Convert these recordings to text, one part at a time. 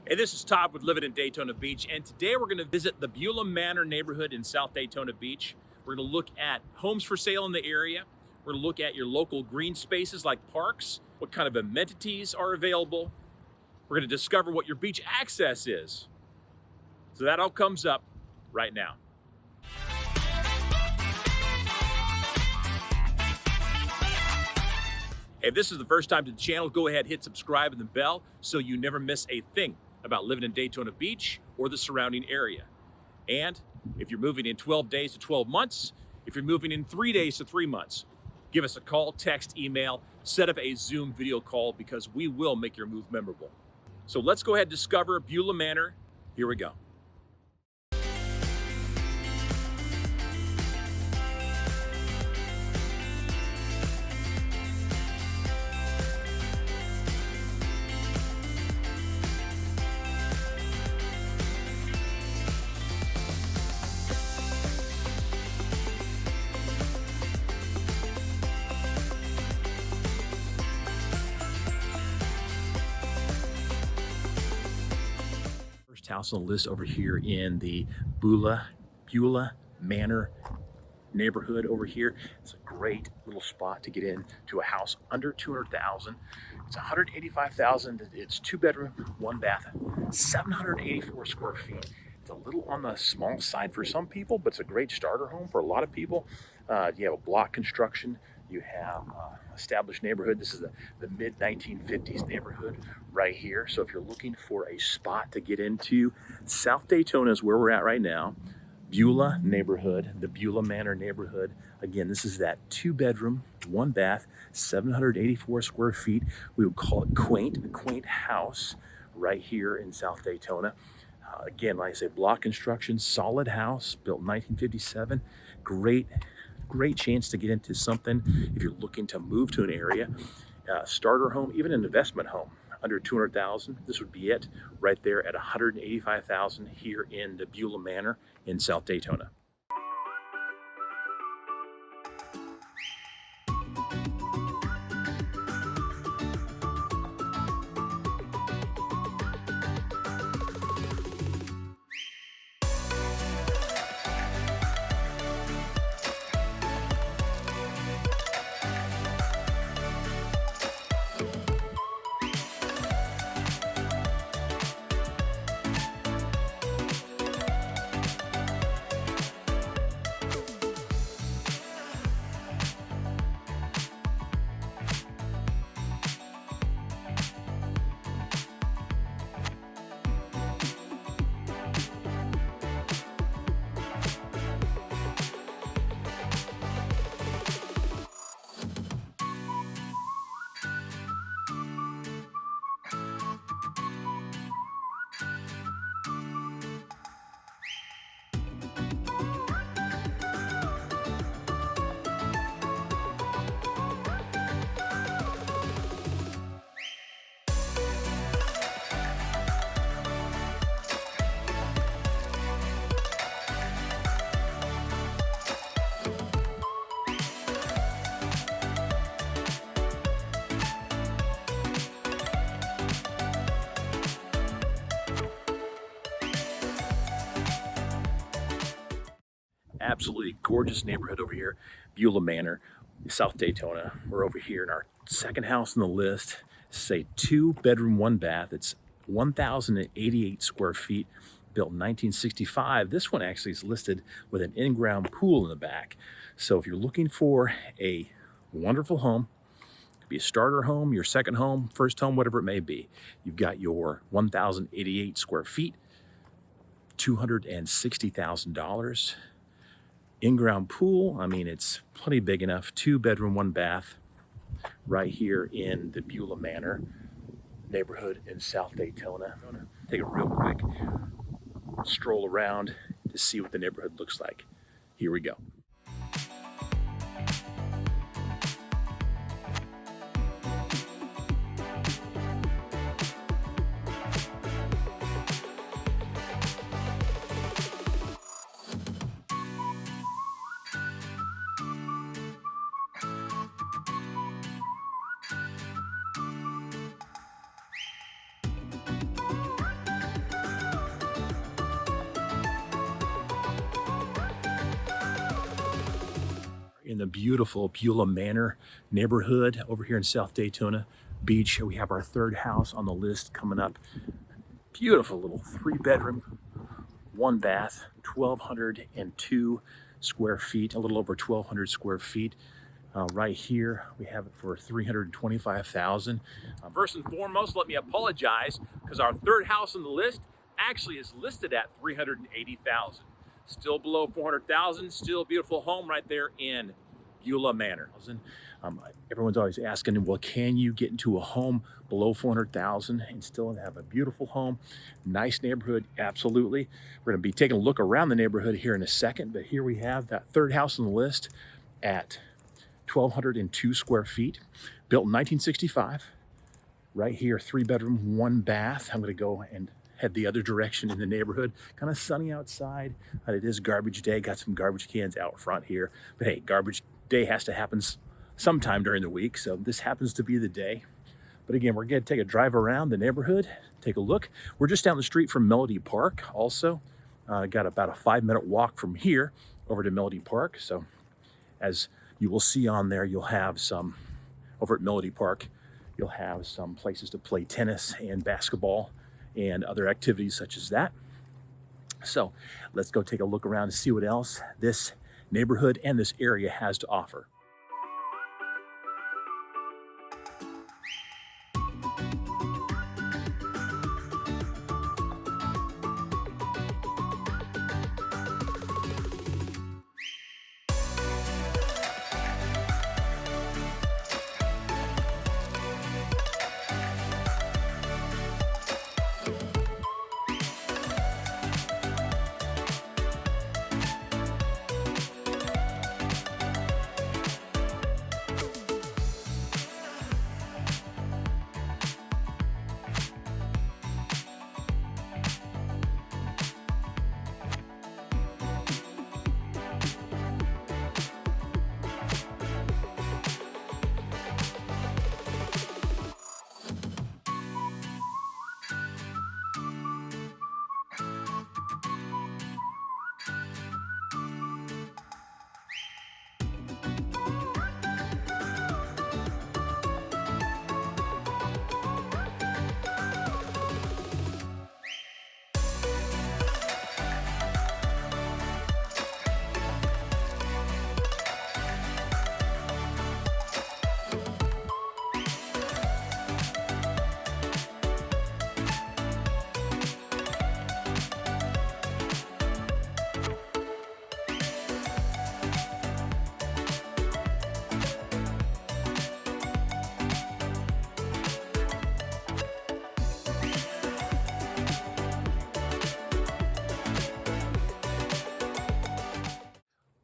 Hey, this is Todd with Living in Daytona Beach, and today we're going to visit the Beulah Manor Neighborhood in South Daytona Beach. We're going to look at homes for sale in the area. We're going to look at your local green spaces like parks, what kind of amenities are available. We're going to discover what your beach access is. So that all comes up right now. If this is the first time to the channel, go ahead, hit subscribe and the bell so you never miss a thing about living in Daytona Beach or the surrounding area. And if you're moving in 12 days to 12 months, if you're moving in 3 days to 3 months, give us a call, text, email, set up a Zoom video call because we will make your move memorable. So let's go ahead and discover Beulah Manor. Here we go. House on the list over here in the Beulah Manor neighborhood over here. It's a great little spot to get in to a house under 200,000. It's 185,000. It's 2-bedroom, 1-bath, 784 square feet. It's a little on the small side for some people, but it's a great starter home for a lot of people. You have a block construction. You have established neighborhood. This is the mid-1950s neighborhood right here. So if you're looking for a spot to get into, South Daytona is where we're at right now. Beulah neighborhood, the Beulah Manor neighborhood. Again, this is that 2-bedroom, 1-bath, 784 square feet. We would call it quaint, a quaint house right here in South Daytona. Again, like I say, block construction, solid house, built in 1957. Great chance to get into something if you're looking to move to an area. Starter home, even an investment home under 200,000. This would be it right there at 185,000 here in the Beulah Manor in South Daytona. Absolutely gorgeous neighborhood over here, Beulah Manor, South Daytona. We're over here in our second house on the list. It's a 2-bedroom, 1-bath. It's 1,088 square feet, built in 1965. This one actually is listed with an in-ground pool in the back. So if you're looking for a wonderful home, it could be a starter home, your second home, first home, whatever it may be, you've got your 1,088 square feet, $260,000. In-ground pool, I mean, it's plenty big enough. 2-bedroom, 1-bath right here in the Beulah Manor neighborhood in South Daytona. I'm gonna take a real quick stroll around to see what the neighborhood looks like. Here we go. in the beautiful Beulah Manor neighborhood over here in South Daytona Beach. We have our third house on the list coming up. Beautiful little 3-bedroom, 1 bath, 1,202 square feet, a little over 1,200 square feet. Right here, we have it for $325,000. First and foremost, let me apologize because our third house on the list actually is listed at $380,000. Still below $400,000. Still a beautiful home right there in Beulah Manor. Everyone's always asking, well, can you get into a home below $400,000 and still have a beautiful home? Nice neighborhood, absolutely. We're going to be taking a look around the neighborhood here in a second, but here we have that third house on the list at 1,202 square feet, built in 1965. Right here, 3-bedroom, 1 bath. I'm going to go and head the other direction in the neighborhood. Kind of sunny outside. It is garbage day. Got some garbage cans out front here. But hey, garbage day has to happen sometime during the week, so this happens to be the day. But again, we're going to take a drive around the neighborhood, take a look. We're just down the street from Melodie Park also. Got about a 5-minute walk from here over to Melodie Park. So as you will see on there, you'll have some, over at Melodie Park, you'll have some places to play tennis and basketball and other activities such as that. So let's go take a look around and see what else this neighborhood and this area has to offer.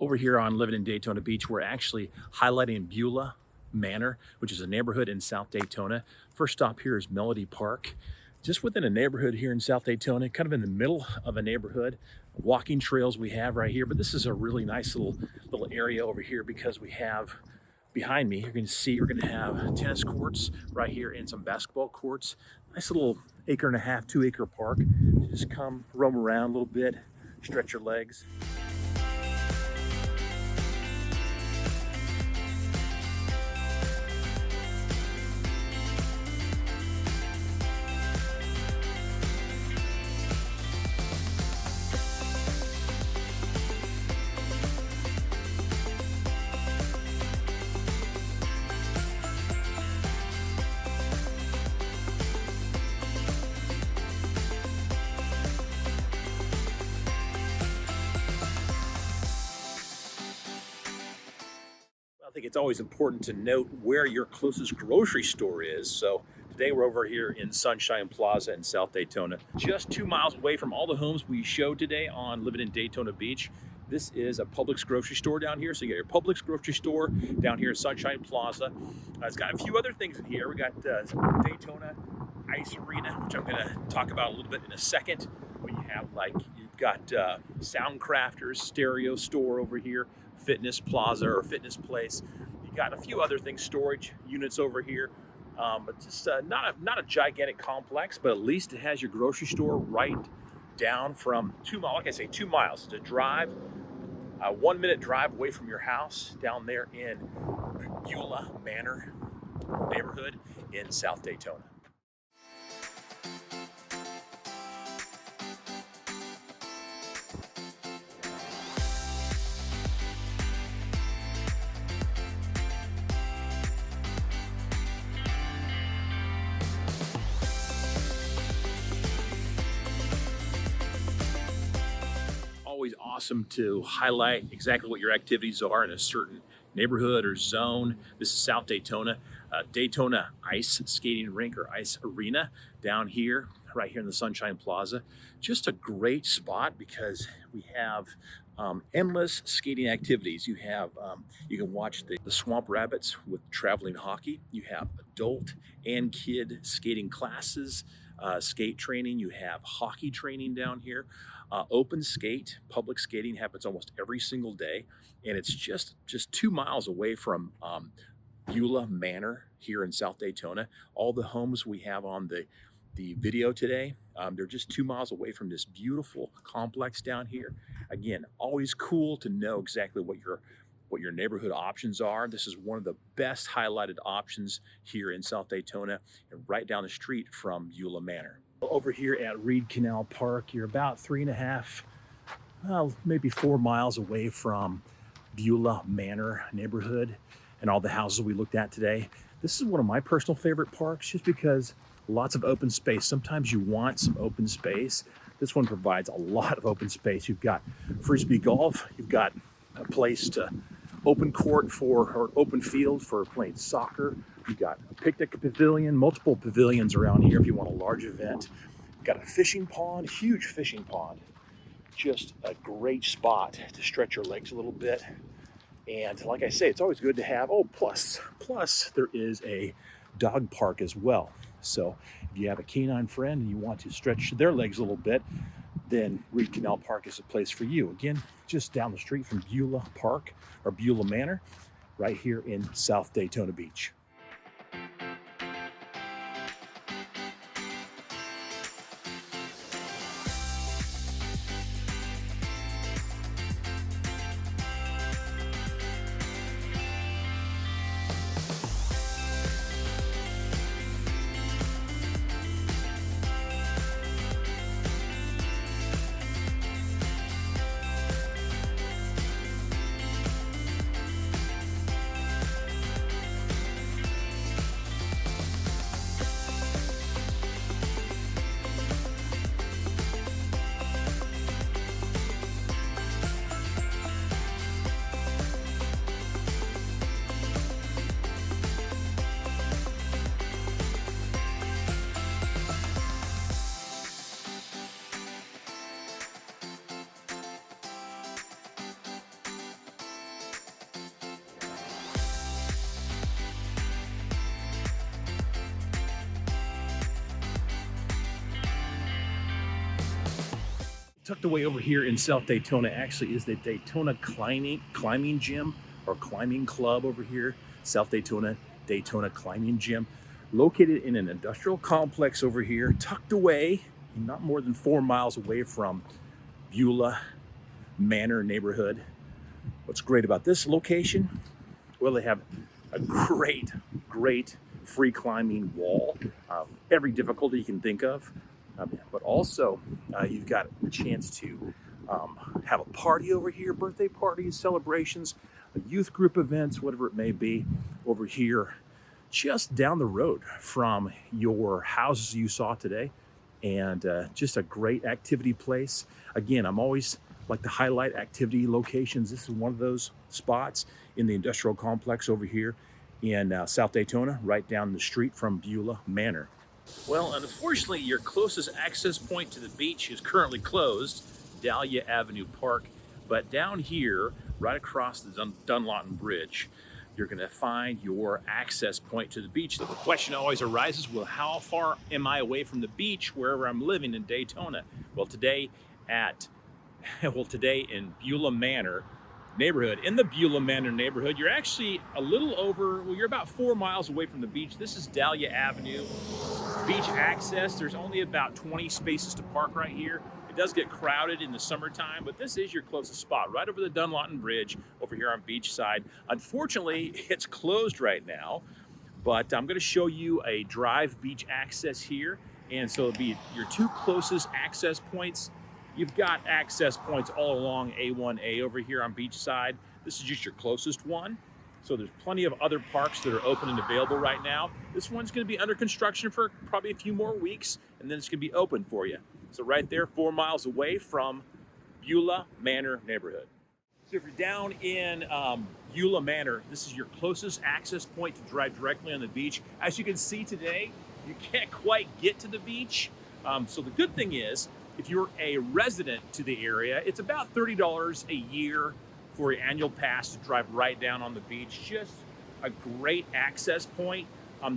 Over here on Living in Daytona Beach, we're actually highlighting Beulah Manor, which is a neighborhood in South Daytona. First stop here is Melodie Park. Just within a neighborhood here in South Daytona, kind of in the middle of a neighborhood. Walking trails we have right here, but this is a really nice little area over here because we have behind me, you're going to see, we're going to have tennis courts right here and some basketball courts. Nice little 1.5 acre, 2 acre park. Just come roam around a little bit, stretch your legs. I think it's always important to note where your closest grocery store is. So today we're over here in Sunshine Plaza in South Daytona, just 2 miles away from all the homes we showed today on Living in Daytona Beach. This is a Publix grocery store down here. So you got your Publix grocery store down here at Sunshine Plaza. It's got a few other things in here. We got Daytona Ice Arena, which I'm gonna talk about a little bit in a second. We have you've got Sound Crafters, stereo store over here, fitness plaza or fitness place. You got a few other things, storage units over here. But just not a gigantic complex, but at least it has your grocery store right down from 2 miles. Like I say, 2 miles to drive A 1-minute drive away from your house down there in Beulah Manor Neighborhood in South Daytona. Always awesome to highlight exactly what your activities are in a certain neighborhood or zone. This is South Daytona, Daytona Ice Skating Rink or Ice Arena down here, right here in the Sunshine Plaza. Just a great spot because we have endless skating activities. You have you can watch the Swamp Rabbits with traveling hockey. You have adult and kid skating classes, skate training. You have hockey training down here. Open skate, public skating happens almost every single day, and it's just 2 miles away from Beulah Manor here in South Daytona. All the homes we have on the video today, they're just 2 miles away from this beautiful complex down here. Again, always cool to know exactly what your neighborhood options are. This is one of the best highlighted options here in South Daytona and right down the street from Beulah Manor. Over here at Canal Park, you're about 3.5, maybe 4 miles away from Beulah Manor Neighborhood and all the houses we looked at today. This is one of my personal favorite parks just because lots of open space. Sometimes you want some open space. This one provides a lot of open space. You've got frisbee golf, you've got a place to open court or open field for playing soccer. You've got a picnic pavilion, multiple pavilions around here if you want a large event. You've got a fishing pond, huge fishing pond. Just a great spot to stretch your legs a little bit. And like I say, it's always good to have, plus there is a dog park as well. So if you have a canine friend and you want to stretch their legs a little bit, then Canal Park is a place for you. Again, just down the street from Beulah Park or Beulah Manor, right here in South Daytona Beach. Tucked away over here in South Daytona actually is the Daytona Climbing Gym or Climbing Club over here. South Daytona Climbing Gym, located in an industrial complex over here, tucked away, not more than 4 miles away from Beulah Manor Neighborhood. What's great about this location? Well, they have a great free climbing wall, every difficulty you can think of. But also, you've got a chance to have a party over here, birthday parties, celebrations, youth group events, whatever it may be, over here, just down the road from your houses you saw today. And just a great activity place. Again, I'm always like to highlight activity locations. This is one of those spots in the industrial complex over here in South Daytona, right down the street from Beulah Manor. Well, unfortunately, your closest access point to the beach is currently closed, Dahlia Avenue Park. But down here, right across the Dunlawton Bridge, you're going to find your access point to the beach. The question always arises, well, how far am I away from the beach wherever I'm living in Daytona? Well, today in Beulah Manor neighborhood, in the Beulah Manor neighborhood, you're actually a little over, well, you're about 4 miles away from the beach. This is Dahlia Avenue, beach access, there's only about 20 spaces to park right here. It does get crowded in the summertime, but this is your closest spot, right over the Dunlawton Bridge over here on Beachside. Unfortunately, it's closed right now, but I'm going to show you a drive beach access here. And so it'll be your two closest access points. You've got access points all along A1A over here on Beachside. This is just your closest one. So there's plenty of other parks that are open and available right now. This one's going to be under construction for probably a few more weeks, and then it's going to be open for you. So right there, 4 miles away from Beulah Manor Neighborhood. So if you're down in Beulah Manor, this is your closest access point to drive directly on the beach. As you can see today, you can't quite get to the beach. So the good thing is, if you're a resident to the area, it's about $30 a year for an annual pass to drive right down on the beach. Just a great access point.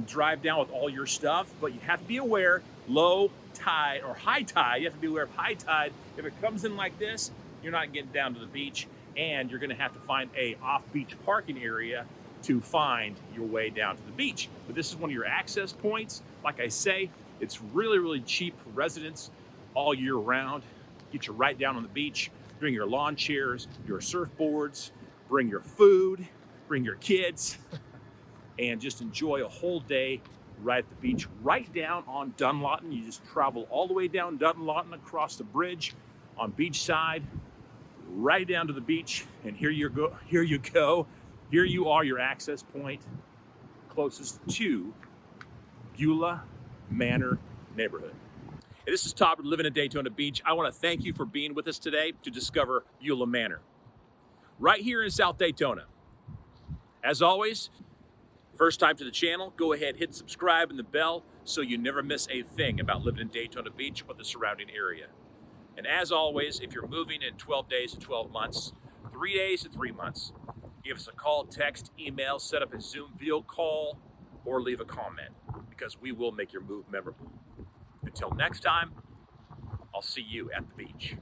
Drive down with all your stuff, but you have to be aware, low tide or high tide, you have to be aware of high tide. If it comes in like this, you're not getting down to the beach, and you're gonna have to find a off-beach parking area to find your way down to the beach. But this is one of your access points. Like I say, it's really, really cheap for residents all year round. Get you right down on the beach. Bring your lawn chairs, your surfboards, bring your food, bring your kids, and just enjoy a whole day right at the beach, right down on Dunlawton. You just travel all the way down Dunlawton across the bridge on Beachside, right down to the beach, and here you go. Here you are, your access point closest to Beulah Manor Neighborhood. Hey, this is Todd, living in Daytona Beach. I want to thank you for being with us today to discover Beulah Manor, right here in South Daytona. As always, first time to the channel, go ahead, hit subscribe and the bell so you never miss a thing about living in Daytona Beach or the surrounding area. And as always, if you're moving in 12 days to 12 months, 3 days to 3 months, give us a call, text, email, set up a Zoom video call, or leave a comment, because we will make your move memorable. Until next time, I'll see you at the beach.